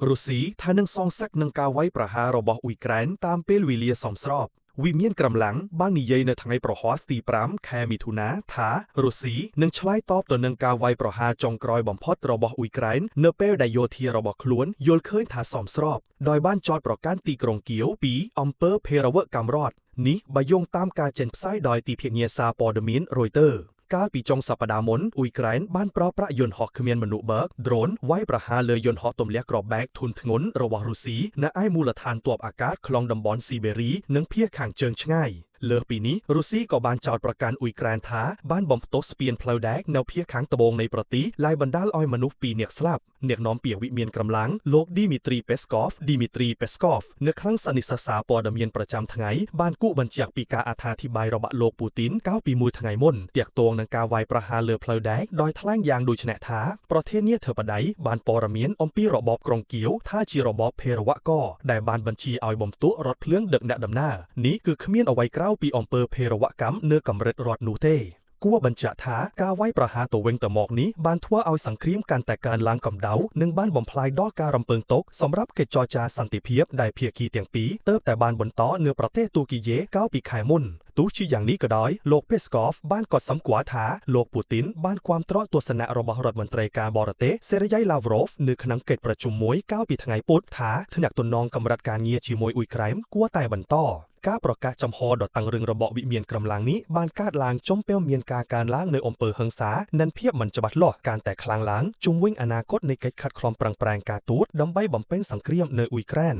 រុស្ស៊ីថានឹងសងសឹកនឹងការវាយប្រហាររបស់អ៊ុយក្រែនតាមពេលវេលាសមស្របវិមានក្រំឡាំងបាននិយាយនៅថ្ងៃប្រហ័សទី5ខែមិថុនាថារុស្ស៊ីនឹងឆ្លើយតបទៅនឹងការវាយប្រហារចុងក្រោយបំផុតរបស់អ៊ុយក្រែននៅពេលដែលយោធារបស់ខ្លួនយល់ឃើញថាសមស្របដោយបានចោទប្រកាន់ទីក្រុងគៀវពីអំពើភេរវកម្មរដ្ឋនេះបើយោងតាមការចេញផ្សាយដោយទីភ្នាក់ងារសារព័ត៌មាន Reutersកាលពីចុងសប្តាហ៍មុនអ៊ុយក្រែនបានប្រើប្រាស់យន្តហោះគ្មានមនុស្សបើក drone វាយប្រហារលើយន្តហោះទម្លាក់គ្រាប់បែកធុនធ្ងន់របស់រុស្ស៊ីនៅឯមូលដ្ឋានទ័ពអាកាសក្នុងតំបន់ស៊ីបេរីនិងភាគខាងជើងឆ្ងាយលើសពីនេះរុស្ស៊ីក៏បានចោទប្រកាន់អ៊ុយក្រែនថាបានបំផ្ទុះស្ពានផ្លូវដែកនៅភាគខាងត្បូងនៃប្រទេសដែលបណ្ដាលឲ្យមនុស្ស2នាក់ស្លាប់អ្នកនាំពាក្យវិមានក្រំឡាំងលោក Dmitry Peskov នៅក្នុងសន្និសីទសារព័ត៌មានប្រចាំថ្ងៃបានគូបញ្ជាក់ពីការអត្ថាធិប្បាយរបស់លោកពូទីនកាលពីមួយថ្ងៃមុនទាក់ទងនឹងការវាយប្រហារលើផ្លូវដែកដោយថ្លែងយ៉ាងដូចនេះថាប្រធានាធិបតីបានព័ត៌មានអំពីរបបក្រុងគៀវថាជារបបភេរវកម្មដែលបានបញ្ជាឲ្យបំទុះរថភ្លើងដឹកអ្នកដំណើរនេះគឺគ្មានអ្វីក្រៅពីអំពើភេរវកម្មនៅកម្រិតរដ្ឋនោះទេគួរបញ្ជាក់ថាការវាយប្រហារទៅវិញទៅមកនេះបានធ្វើឲ្យសង្គ្រាមកាន់តែកើនឡើងកម្ដៅនិងបានបំផ្លាញដល់ការរំពឹងទុកសម្រាប់កិច្ចចរចាសន្តិភាពដែលភាគីទាំងពីរទើបតែបានបន្តនៅប្រទេសទូគីយេកាលពីខែមុនទោះជាយ៉ាងនេះក៏ដោយលោក Peskov បានកត់សម្គាល់ថាលោកពូទីនបានគាំទ្រទស្សនៈរបស់រដ្ឋមន្ត្រីការបរទេស Sergei Lavrov នៅក្នុងកិច្ចប្រជុំមួយកាលពីថ្ងៃពុធថាថ្នាក់ទំនងកម្រិតការងារជាមួយអ៊ុយក្រែនគួរតែបន្តការប្រកាសចំហដ៏តឹងរ៉ឹងរបស់វិមានក្រំឡាំងនេះបានកើតឡើងជុំពេលមានការកើនឡើងនៅអំពើហិង្សានិងភាពមិនច្បាស់លាស់កាន់តែខ្លាំងឡើងជុំវិញអនាគតនៃកិច្ចខិតខំប្រឹងប្រែងការទូតដើម្បីបំពេញសង្គ្រាមនៅអ៊ុយក្រែន